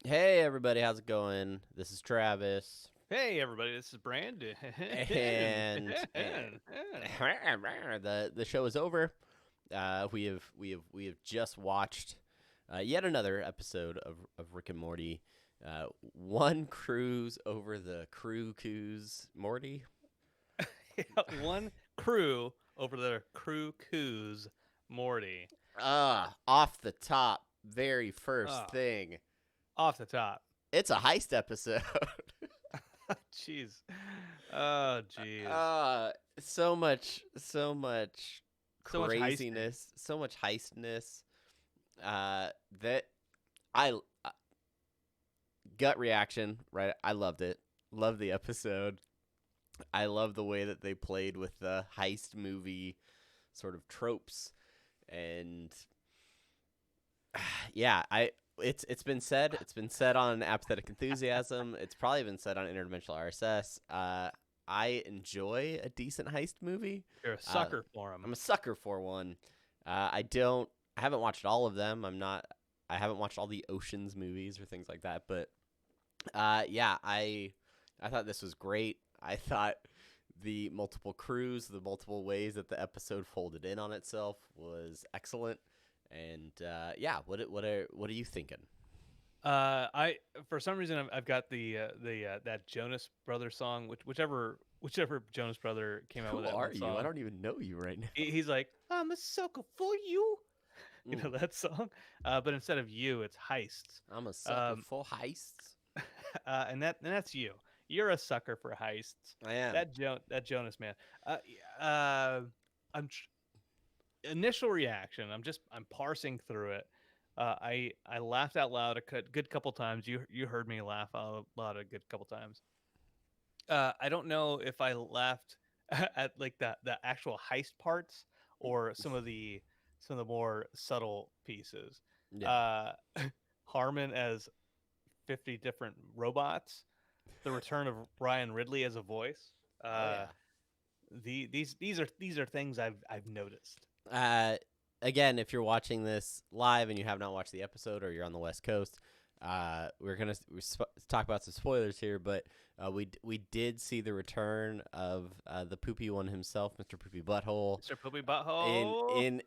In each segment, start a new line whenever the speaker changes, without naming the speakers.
Hey everybody, how's it going? This is Travis,
Hey everybody, this is Brandon.
and the show is over. We have just watched yet another episode of Rick and Morty. One cruise over the cruise Morty.
One crew over the crew coos, Morty.
Off the top, very first
Oh,
thing,
off the top.
it's a heist episode.
Jeez. Oh, jeez.
uh, so much
So much heisting.
craziness, so much heistness. That I gut reaction, right? I loved it. Loved the episode. I love the way that they played with the heist movie sort of tropes, and yeah, it's been said. It's been said on Apathetic Enthusiasm. It's probably been said on Interdimensional RSS. I enjoy a decent heist movie.
You're a
Uh,
sucker for him.
I'm a sucker for one. I don't. I haven't watched all of them. I'm not. I haven't watched all the Ocean's movies or things like that. But yeah, I thought this was great. I thought the multiple crews, the multiple ways that the episode folded in on itself was excellent. And yeah, what are you thinking?
I for some reason I've got the that Jonas Brother song, whichever Jonas Brother came out with
Who
that
are
one
you? I
song.
don't even know you right now.
He's like, I'm a sucker for you. You know
Mm,
that song, but instead of you, it's heists.
I'm a sucker
Um,
for heists.
and that's you. You're a sucker for heists.
I am.
That Jonas man. Uh, I'm initial reaction. I'm parsing through it. I laughed out loud a good couple times. You heard me laugh out loud a good couple times. I don't know if I laughed at like the actual heist parts or some of the more subtle pieces.
Yeah.
Uh, Harmon as 50 different robots, the return of Ryan Ridley as a voice.
Oh
Uh,
yeah.
these are things I've noticed.
Uh, Again, if you're watching this live and you have not watched the episode, or you're on the West Coast, we're talk about some spoilers here, but we did see the return of the poopy one himself, Mr. Poopy Butthole,
Mr. Poopy
in
Butthole.
in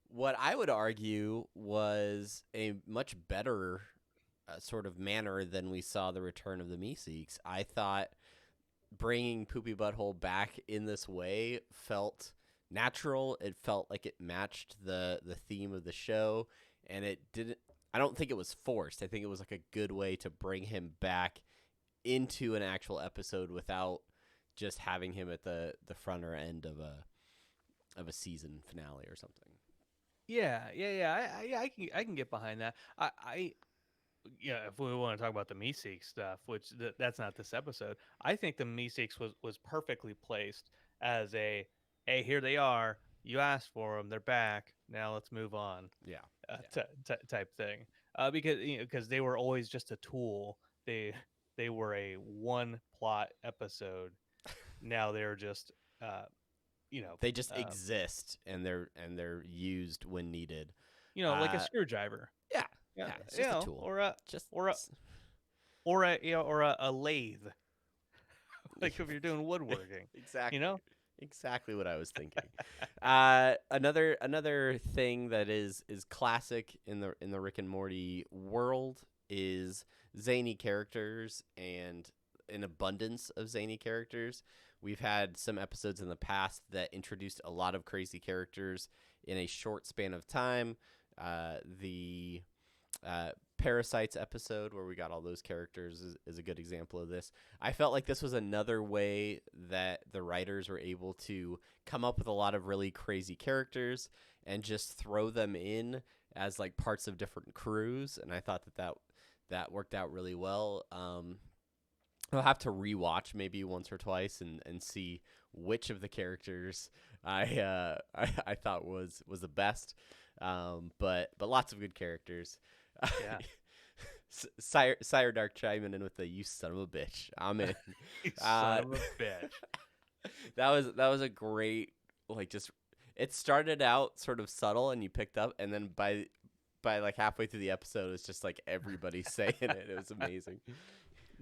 what I would argue was a much better sort of manner than we saw the return of the Meeseeks. I thought bringing Poopy Butthole back in this way felt natural. It felt like it matched the theme of the show, and it didn't. I don't think it was forced. I think it was like a good way to bring him back into an actual episode without just having him at the front or end of a season finale or something.
Yeah. I can get behind that. I yeah. If we want to talk about the Meeseek stuff, which that's not this episode, I think the Meeseeks was perfectly placed as a, hey, here they are. You asked for them. They're back. Now let's move on.
Yeah,
Type thing. Because they were always just a tool. They were a one plot episode. Now they're just uh, you know
they just
um,
exist, and they're used when needed.
like a
Uh,
screwdriver.
yeah,
Yeah,
yeah, it's just a tool.
or a
Just
or a or a lathe. Like if you're doing woodworking, you
exactly.
know.
Exactly what I was thinking. Another thing that is classic in the Rick and Morty world is zany characters and an abundance of zany characters. We've had some episodes in the past that introduced a lot of crazy characters in a short span of time. The Parasites episode where we got all those characters is a good example of this. I felt like this was another way that the writers were able to come up with a lot of really crazy characters and just throw them in as like parts of different crews, and I thought that worked out really well. I'll have to rewatch maybe once or twice and see which of the characters I thought was the best. But lots of good characters.
Yeah.
Sire Dark chiming in with the "you son of a bitch." I'm in.
You
Uh,
son of a bitch.
that was a great, like, just it started out sort of subtle and you picked up, and then by like halfway through the episode, it's just like everybody saying it. It was amazing.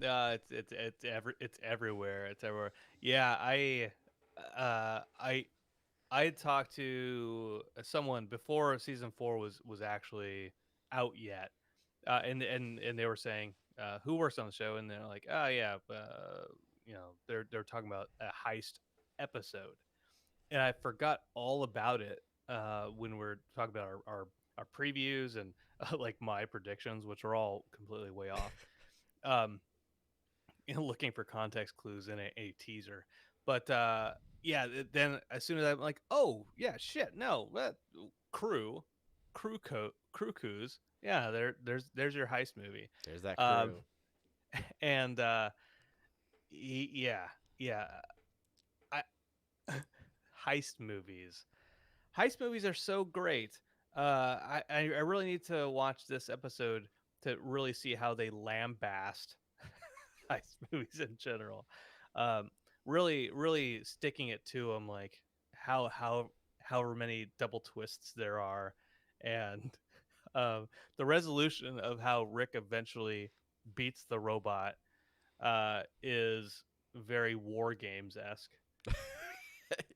It's everywhere. It's everywhere. Yeah, I had talked to someone before season 4 was actually out yet, and they were saying who works on the show, and they're like, oh yeah, they're talking about a heist episode, and I forgot all about it when we're talking about our previews and like my predictions, which are all completely way off. Um, looking for context clues in a teaser, but yeah, then as soon as I'm like, oh yeah, shit, no, crew, crew coups, yeah, there's your heist movie,
There's that
um,
crew.
and yeah, yeah, I heist movies. Heist movies are so great. I really need to watch this episode to really see how they lambast heist movies in general. Um, really sticking it to them, like however many double twists there are, and the resolution of how Rick eventually beats the robot is very War Games esque.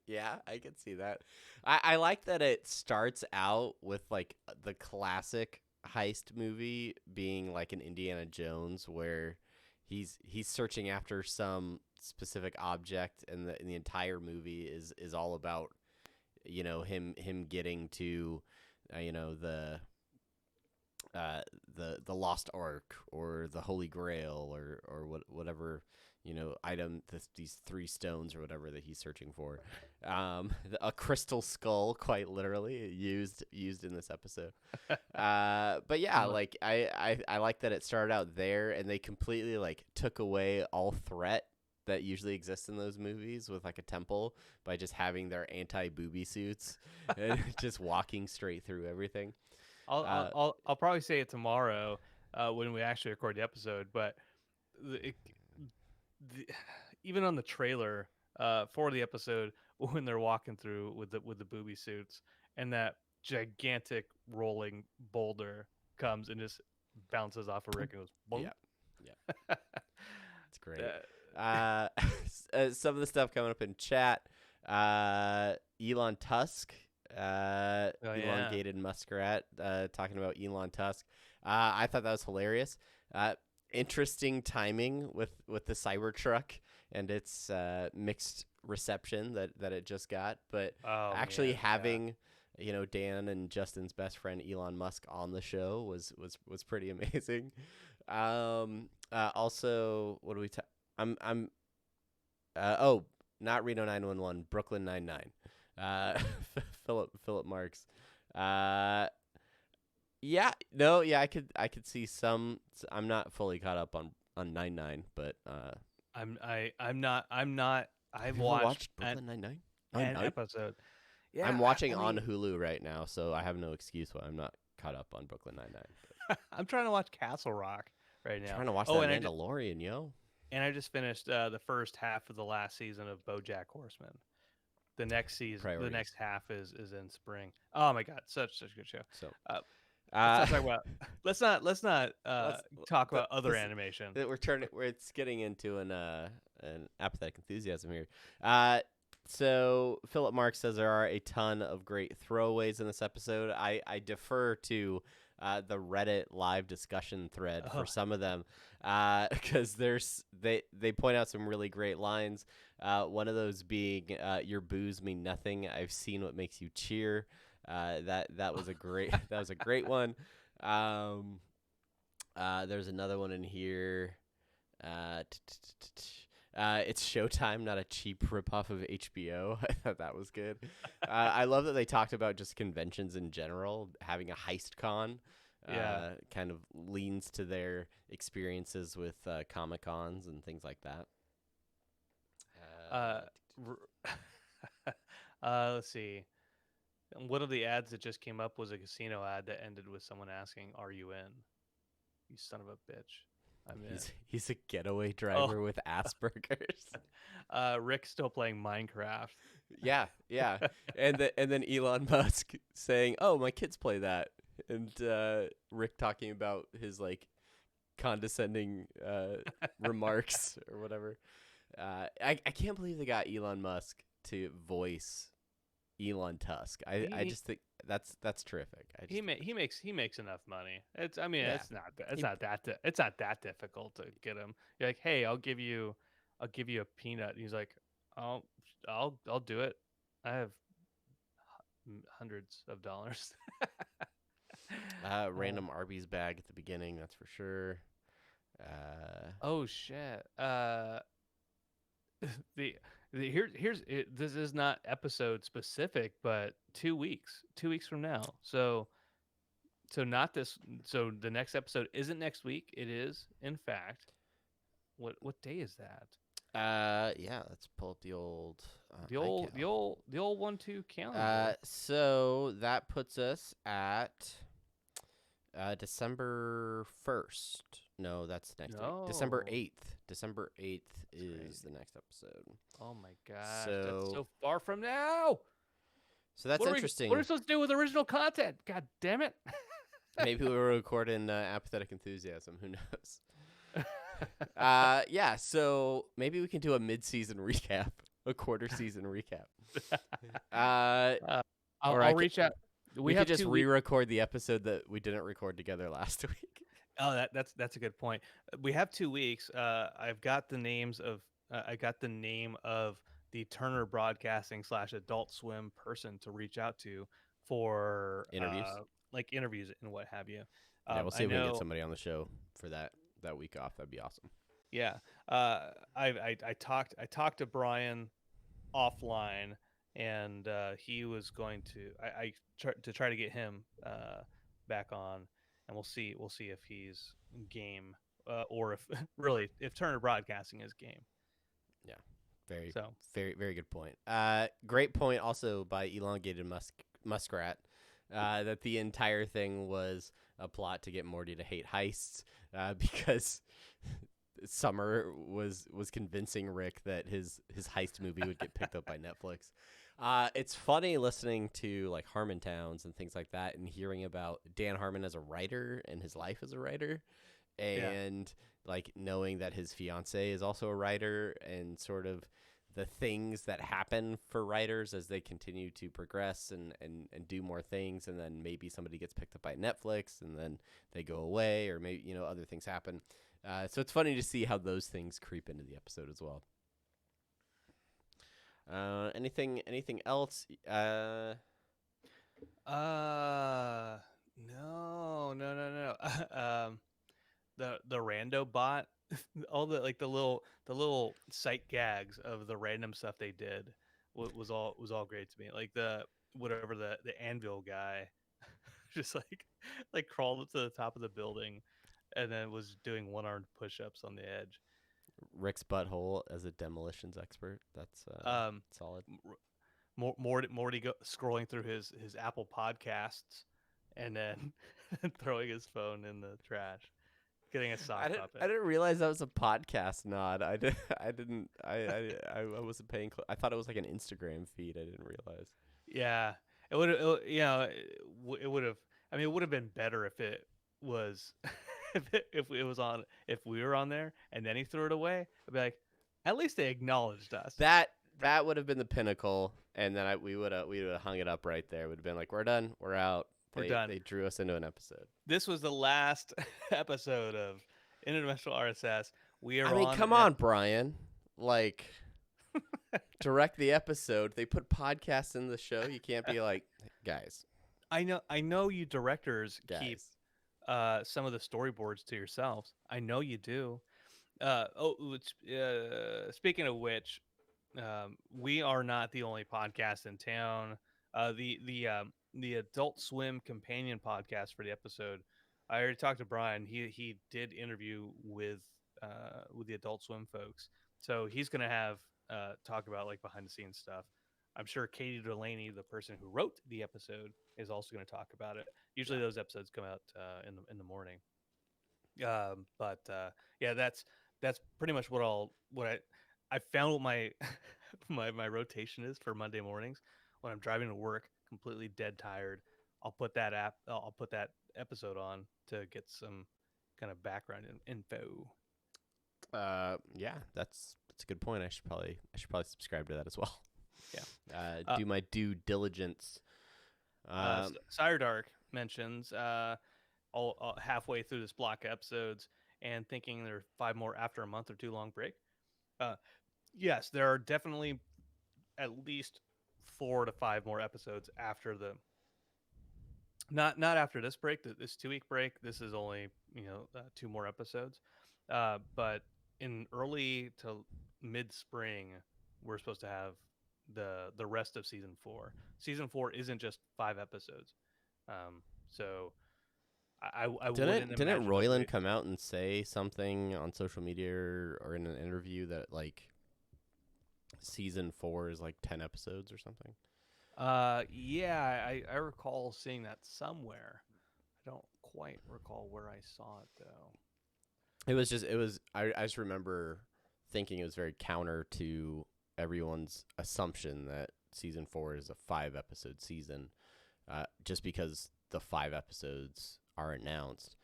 Yeah, I can see that. I like that it starts out with like the classic heist movie being like an Indiana Jones where he's searching after some specific object, and the entire movie is all about him getting to the lost ark or the holy grail or whatever item, these 3 stones or whatever that he's searching for, a crystal skull, quite literally used in this episode. But yeah, like I like that it started out there, and they completely like took away all threat that usually exists in those movies with like a temple by just having their anti-booby suits and just walking straight through everything.
I'll probably say it tomorrow when we actually record the episode. But it, even on the trailer for the episode, when they're walking through with the booby suits, and that gigantic rolling boulder comes and just bounces off of Rick and goes, bonk.
Yeah, it's great. Some of the stuff coming up in chat. Elon Tusk. Elongated muskrat talking about Elon Tusk. I thought that was hilarious. Interesting timing with the Cybertruck and its mixed reception that it just got, but actually having Dan and Justin's best friend Elon Musk on the show was pretty amazing. Also, what do we not Reno 911, Brooklyn 99. Philip Marks. I could see some. I'm not fully caught up on 99, but
I'm not. I've watched
Brooklyn Nine-Nine?
an episode. Yeah,
I'm watching on Hulu right now, so I have no excuse why I'm not caught up on Brooklyn Nine-Nine.
I'm trying to watch Castle Rock right now.
Trying to watch that Mandalorian, yo.
And I just finished the first half of the last season of BoJack Horseman. The next season,
Priorities.
the next half is in spring. Oh my god, such a good show.
So,
let's not talk about other animation.
It's getting into an apathetic enthusiasm here. So Philip Marks says there are a ton of great throwaways in this episode. I defer to the Reddit live discussion thread for some of them, because they point out some really great lines. One of those being, "Your boos mean nothing. I've seen what makes you cheer." That was a great one. There's another one in here. It's Showtime, not a cheap ripoff of HBO. I thought that was good. I love that they talked about just conventions in general, having a heist con. Kind of leans to their experiences with Comic Cons and things like that.
Let's see. One of the ads that just came up was a casino ad that ended with someone asking, "Are you in?" You son of a bitch. I'm in.
He's a getaway driver with Asperger's.
Rick's still playing Minecraft.
Yeah. And then Elon Musk saying, "Oh, my kids play that." and Rick talking about his like condescending remarks or whatever. I can't believe they got Elon Musk to voice Elon Tusk. I
he
just think that's terrific.
he makes enough money.
Yeah.
It's
He,
not that difficult to get him. You're like, hey, I'll give you a peanut. And he's like, I'll I'll do it. I have hundreds of dollars. uh,
random Arby's bag at the beginning, that's for sure.
oh shit. The, here's it, this is not episode specific, but 2 weeks, 2 weeks from now. So not this. So the next episode isn't next week. It is, in fact, what day is that?
yeah, let's pull up the old
The old 1-2 calendar.
So that puts us at December 1st. No, that's next week. December
No,
8th. December 8th
that's
is
crazy.
the next episode.
Oh my gosh, that's
So
so far from now.
so that's interesting.
What are we supposed to do with original content? God damn it.
Maybe we'll record in Apathetic Enthusiasm. Who knows? Yeah, so maybe we can do a mid-season recap, a quarter-season recap.
I'll reach out.
We
have
could just
2 weeks.
re-record the episode that we didn't record together last week.
Oh, that's a good point. We have 2 weeks. I've got the names of I got the name of the Turner Broadcasting / Adult Swim person to reach out to for
Interviews.
like interviews and what have you.
Yeah, we'll see
I
if we can
know.
get somebody on the show for that week off. That'd be awesome.
Yeah. I talked to Brian offline, and he was going to try to get him back on, and we'll see if he's game, or if really if Turner Broadcasting is game.
Yeah, very,
So
very, very good point. Great point also by Elongated Muskrat that the entire thing was a plot to get Morty to hate heists because Summer was convincing Rick that his heist movie would get picked up by Netflix. It's funny listening to like Harmontowns and things like that and hearing about Dan Harmon as a writer and his life as a writer and like knowing that his fiance is also a writer and sort of the things that happen for writers as they continue to progress and do more things, and then maybe somebody gets picked up by Netflix and then they go away, or maybe other things happen. So it's funny to see how those things creep into the episode as well. Anything else?
No. The rando bot, all the like the little sight gags of the random stuff they did was all great to me. Like the whatever the anvil guy, just like crawled up to the top of the building, and then was doing one-armed push-ups on the edge.
Rick's butthole as a demolitions expert. That's solid.
Morty scrolling through his Apple podcasts, and then throwing his phone in the trash, getting a sock puppet.
I didn't realize that was a podcast nod. I didn't. I wasn't paying. I thought it was like an Instagram feed. I didn't realize.
Yeah, it would have. It would have. I mean, it would have been better if it was, if it was on, if we were on there, and then he threw it away. I'd be like, at least they acknowledged us.
That would have been the pinnacle, and then we would have hung it up right there. Would have been like, we're done, we're out.
We're done.
They drew us into an episode.
This was the last episode of Interdimensional RSS. We are.
I mean, come on, Brian. Like, direct the episode. They put podcasts in the show. You can't be like, guys.
I know you directors keep some of the storyboards to yourselves. I know you do. Speaking of which, we are not the only podcast in town. The Adult Swim companion podcast for the episode, I already talked to Brian. He did interview with the Adult Swim folks, so he's gonna have talk about like behind the scenes stuff. I'm sure Katie Delaney, the person who wrote the episode, is also going to talk about it. Usually those episodes come out in the morning. But yeah, that's pretty much what I found what my my rotation is for Monday mornings when I'm driving to work, completely dead tired, I'll put that episode on to get some kind of background info.
Yeah, that's a good point. I should probably subscribe to that as well.
Yeah. Uh,
Do my due diligence.
Sire Dark mentions all halfway through this block of episodes and thinking there are 5 more after a month or 2 long break. Uh, yes, there are definitely at least 4 to 5 more episodes after the not after this break, this 2 week break. This is only 2 more episodes, but in early to mid spring, we're supposed to have the rest of season 4. Season 4 isn't just 5 episodes, so I wouldn't
Didn't
imagine it'll
Royland
be.
come out and say something on social media or in an interview that like season 4 is like 10 episodes or something?
Yeah, I recall seeing that somewhere. I don't quite recall where I saw it though.
I just remember thinking it was very counter to everyone's assumption that season 4 is a 5 episode season, just because the 5 episodes are announced.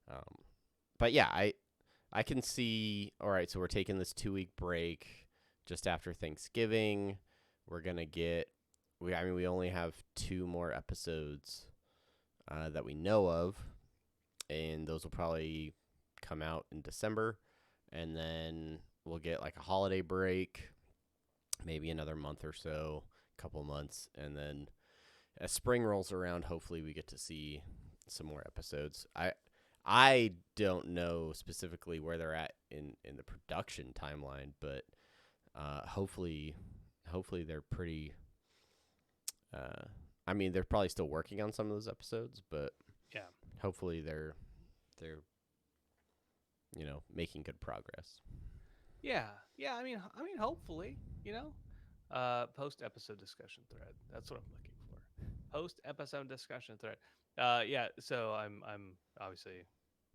Um, but yeah, I can see. All right, so we're taking this 2 week break just after Thanksgiving. We're gonna get. We only have 2 more episodes that we know of, and those will probably come out in December, and then we'll get like a holiday break, maybe another month or so, couple months, and then as spring rolls around, hopefully we get to see some more episodes. I don't know specifically where they're at in the production timeline, but hopefully they're pretty. I mean, they're probably still working on some of those episodes, but
Yeah.
hopefully they're making good progress.
Yeah, yeah. Hopefully, post episode discussion thread. That's what I'm looking for. Post episode discussion thread. Yeah. So I'm obviously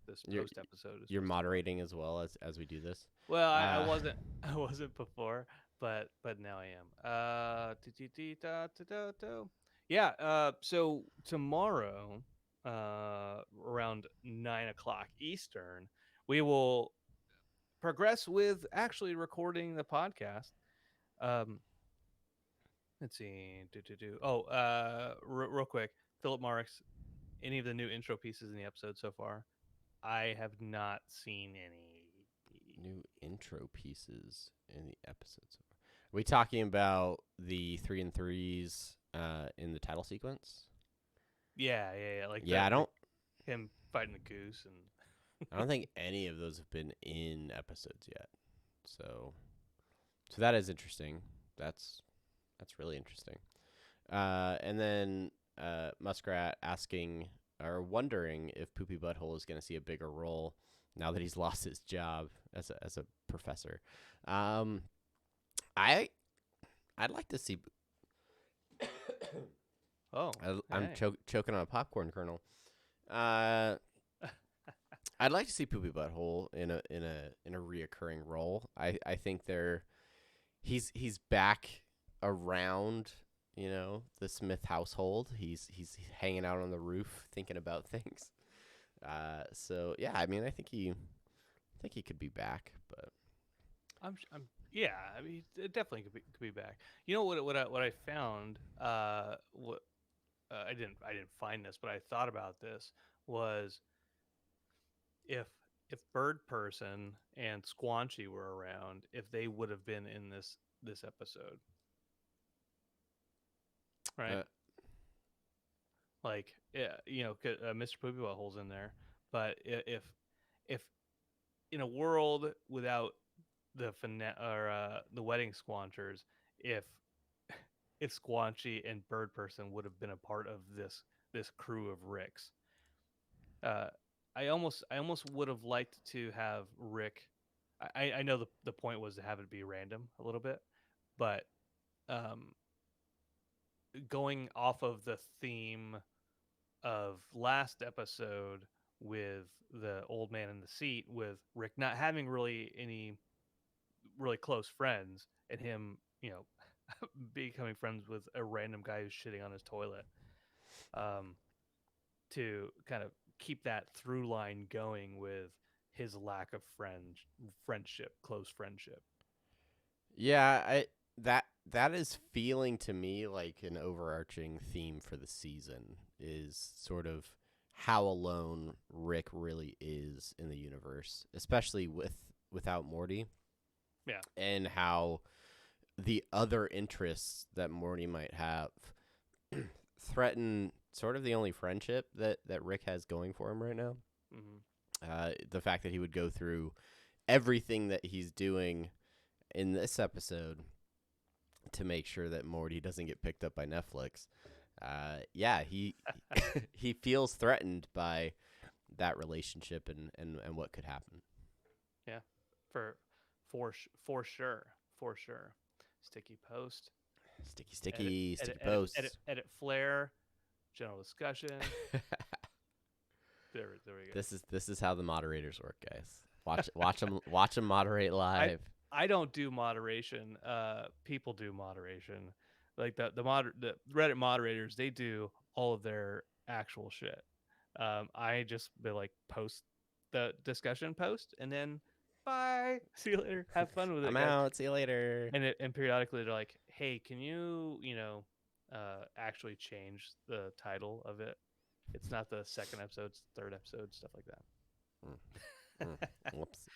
this
You're
post episode is
you're
supposed to go.
moderating as well as we do this.
Well, I
Uh,
wasn't I wasn't before, but now I am. Yeah. So tomorrow, around 9 o'clock Eastern, we will progress with actually recording the podcast. Um, let's see. Oh, real quick, Philip Marks. Any of the new intro pieces in the episode so far? I have not seen any.
new intro pieces in the episodes. Are we talking about the 3 and 3s in the title sequence?
Yeah. Like
Yeah,
the him fighting the goose and
I don't think any of those have been in episodes yet. So that is interesting. That's really interesting. And then Muskrat asking or wondering if Poopy Butthole is going to see a bigger role now that he's lost his job as a professor. Um, I I'd like to see.
oh,
I'm
hey.
choking on a popcorn kernel. Uh, I'd like to see Poopy Butthole in a reoccurring role. I think he's back around the Smith household. He's hanging out on the roof thinking about things. So yeah, I mean, I think he could be back, but
I'm yeah. It definitely could be back. You know what I found? What I didn't find this, but I thought about this was if Bird Person and Squanchy were around, if they would have been in this episode, right?
uh,
Like, yeah, Mr. Poopy Butthole's in there, but if in a world without the wedding squanchers, if Squanchy and Bird Person would have been a part of this crew of Ricks, uh, I almost would have liked to have Rick. I know the point was to have it be random a little bit, but um, going off of the theme of last episode with the old man in the seat, with Rick not having really any really close friends, and him, becoming friends with a random guy who's shitting on his toilet. to kind of keep that through line going with his lack of friendship, close friendship.
Yeah, that is feeling to me like an overarching theme for the season is sort of how alone Rick really is in the universe, especially without Morty,
Yeah.
and how the other interests that Morty might have threaten sort of the only friendship that Rick has going for him right now. The fact that he would go through everything that he's doing in this episode to make sure that Morty doesn't get picked up by Netflix. Yeah, he he feels threatened by that relationship and what could happen.
Yeah, for sure. Sticky post,
Sticky posts.
edit flare, general discussion. There we go.
This is how the moderators work, guys. Watch them moderate live.
I don't do moderation. People do moderation. Like the Reddit moderators, they do all of their actual shit. I just be like post the discussion post and then bye. See you later. Have fun with it.
I'm
Guys.
out. See you later.
And periodically they're like, hey, can you actually change the title of it? It's not the second episode, it's the third episode, stuff like that.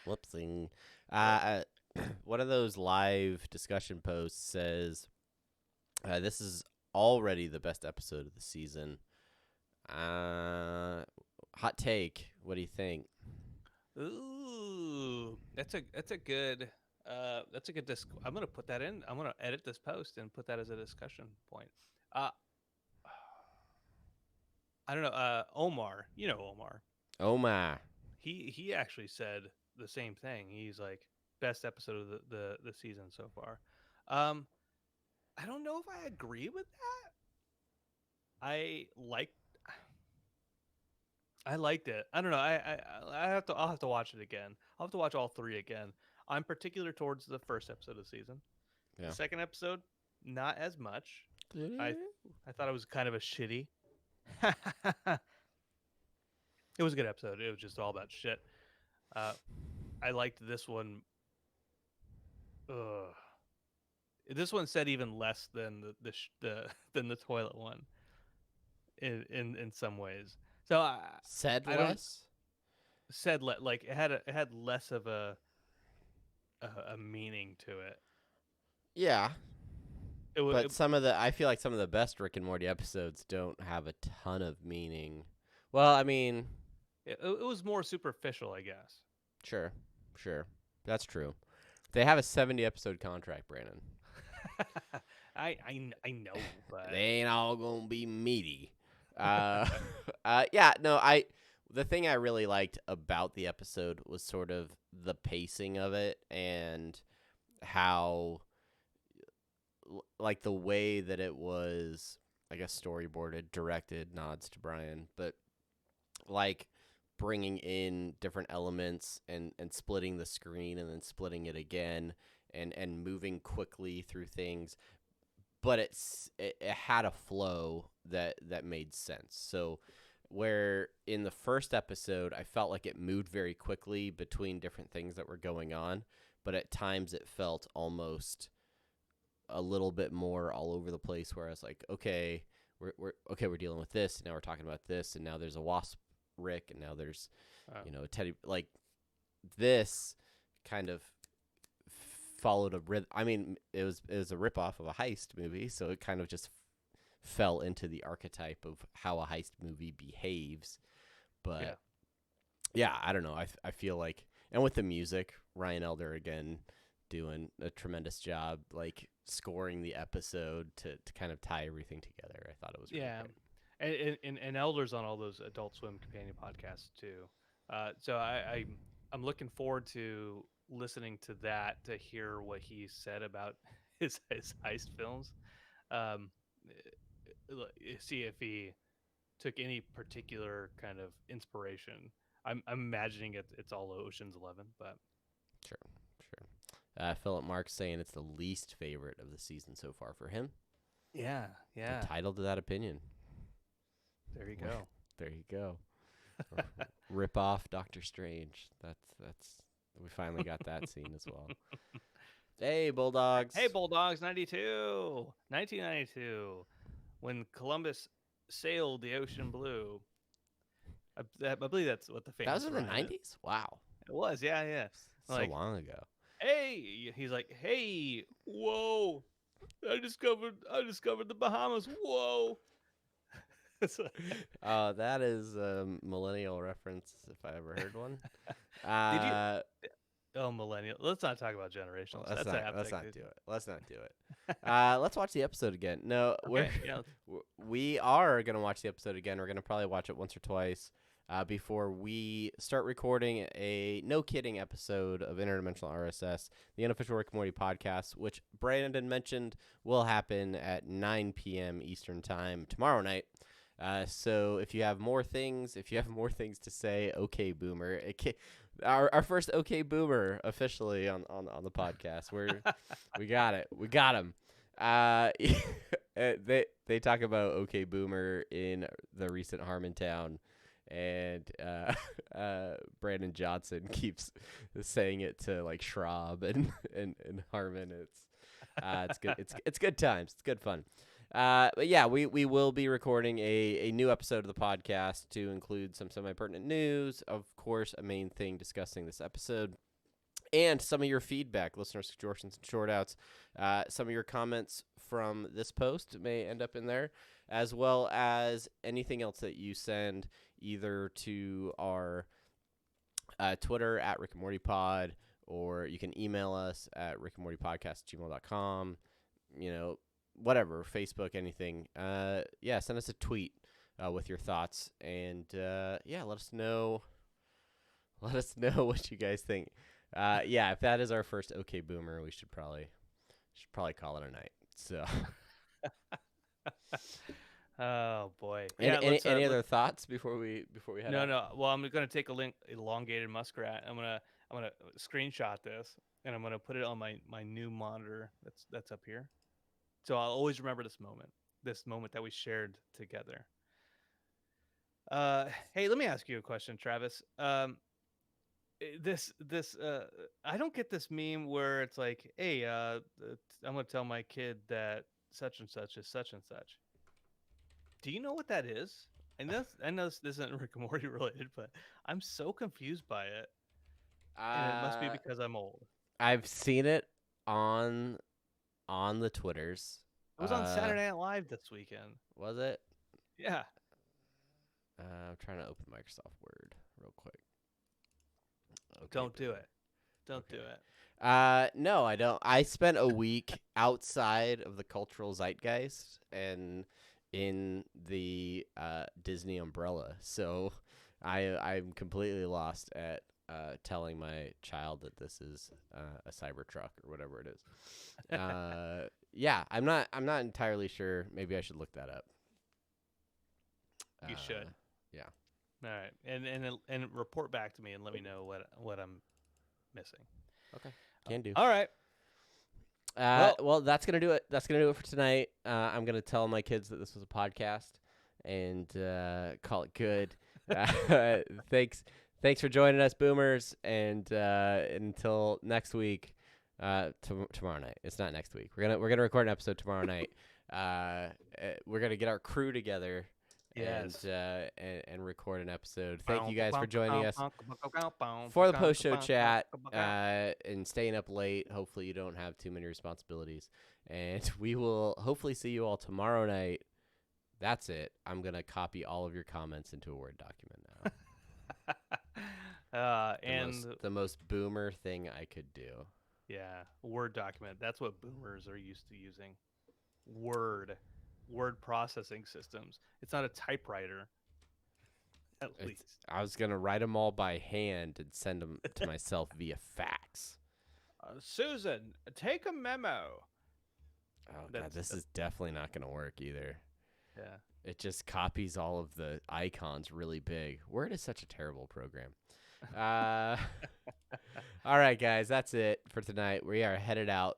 Whoopsing. One of those live discussion posts says, "This is already the best episode of the season." Hot take. What do you think?
Ooh, that's a good I'm gonna put that in. I'm gonna edit this post and put that as a discussion point. I don't know. Omar, you know Omar.
Oh my.
He actually said the same thing. He's like best episode of the season so far. I don't know if I agree with that. I liked it. I don't know. I'll have to watch it again. I'll have to watch all three again. I'm particular towards the first episode of the season.
Yeah.
The second episode, not as much. I thought it was kind of a shitty. It was a good episode. It was just all about shit. I liked this one. This one said even less than than the toilet one. In some ways. So
said
I
less.
Like it had less of a meaning to it.
Yeah. I feel like some of the best Rick and Morty episodes don't have a ton of meaning. Well, I mean,
it was more superficial, I guess.
Sure. That's true. They have a 70 episode contract, Brandon.
I know, but
they ain't all gonna be meaty. The thing I really liked about the episode was sort of the pacing of it and how, like, the way that it was, I guess, storyboarded, directed, nods to Brian, but like bringing in different elements and splitting the screen and then splitting it again and moving quickly through things. But it had a flow that made sense. So where in the first episode, I felt like it moved very quickly between different things that were going on, but at times it felt almost a little bit more all over the place, where I was like, okay, we're dealing with this, and now we're talking about this, and now there's a wasp Rick, and now there's a teddy. Like, this kind of followed a rhythm. I mean, it was a ripoff of a heist movie, so it kind of just fell into the archetype of how a heist movie behaves. But yeah, I don't know. I feel like, and with the music, Ryan Elder again doing a tremendous job, like scoring the episode to kind of tie everything together. I thought it was really great.
And Elder's on all those Adult Swim companion podcasts too. So I'm looking forward to listening to that to hear what he said about his heist films. See if he took any particular kind of inspiration. I'm imagining it's all Ocean's 11, but
sure. Philip Marks saying it's the least favorite of the season so far for him.
Yeah.
Entitled to that opinion.
There you go.
There you go. Rip off Doctor Strange. That's we finally got that scene as well. Hey, Bulldogs.
Hey, Bulldogs, 1992, when Columbus sailed the ocean blue. I believe that's what the
That
famous
was in the
rhyme is.
90s? Wow.
It was, yeah.
So
Like,
long ago.
hey, he's like, hey, whoa, I discovered the Bahamas. Whoa.
That is a millennial reference if I ever heard one.
Did you? Oh, millennial. Let's not talk about generations.
Let's
That's
not do it. Let's not do it. Let's watch the episode again. No,
Okay,
we are gonna watch the episode again. We're gonna probably watch it once or twice before we start recording a no kidding episode of Interdimensional RSS, the unofficial Rick and Morty podcast, which Brandon mentioned will happen at 9 p.m. Eastern time tomorrow night. So if you have more things to say, okay, Boomer. Our first okay Boomer officially on the podcast. We got it. We got him. They talk about okay Boomer in the recent Harmontown, and Brandon Johnson keeps saying it to like Schraub and Harmon. It's good. It's good times. It's good fun. But yeah, we will be recording a new episode of the podcast to include some semi-pertinent news, of course, a main thing discussing this episode, and some of your feedback, listener suggestions and short outs. Some of your comments from this post may end up in there, as well as anything else that you send either to our Twitter at RickandMortyPod, or you can email us at RickandMortyPodcast@gmail.com. You know, whatever, Facebook, anything. Yeah, send us a tweet with your thoughts, and yeah, let us know what you guys think. Yeah, if that is our first okay Boomer, we should probably call it a night. So
Oh boy.
any other thoughts before we head out?
No. Well, I'm gonna take a elongated muskrat. I'm gonna screenshot this, and I'm gonna put it on my new monitor that's up here. So I'll always remember this moment that we shared together. Hey, let me ask you a question, Travis. This I don't get this meme where it's like, hey, I'm gonna tell my kid that such and such is such and such. Do you know what that is? I know this isn't Rick and Morty related, but I'm so confused by it, and it must be because I'm old.
I've seen it on the Twitters.
It was on Saturday Night Live this weekend.
Was it?
Yeah.
I'm trying to open Microsoft Word real quick. Okay,
Don't do it. Don't do it.
No, I don't. I spent a week outside of the cultural zeitgeist and in the Disney umbrella, so I'm completely lost at telling my child that this is a Cybertruck or whatever it is. Yeah, I'm not entirely sure. Maybe I should look that up.
You should.
Yeah.
All right, and report back to me and let me know what I'm missing.
Okay, can do.
All right.
Well, that's gonna do it. That's gonna do it for tonight. I'm gonna tell my kids that this was a podcast and call it good. Thanks for joining us, Boomers, and until next week. Tomorrow night. It's not next week. We're gonna record an episode tomorrow night. We're gonna get our crew together.
Yes.
And record an episode. Thank you guys for joining us for the post-show chat and staying up late. Hopefully you don't have too many responsibilities. And we will hopefully see you all tomorrow night. That's it. I'm going to copy all of your comments into a Word document now. The most boomer thing I could do.
Yeah, Word document. That's what boomers are used to using. Word processing systems. It's not a typewriter. At least.
I was going to write them all by hand and send them to myself via fax.
Susan, take a memo.
Oh, God, this is definitely not going to work either.
Yeah.
It just copies all of the icons really big. Word is such a terrible program. All right, guys, that's it for tonight. We are headed out.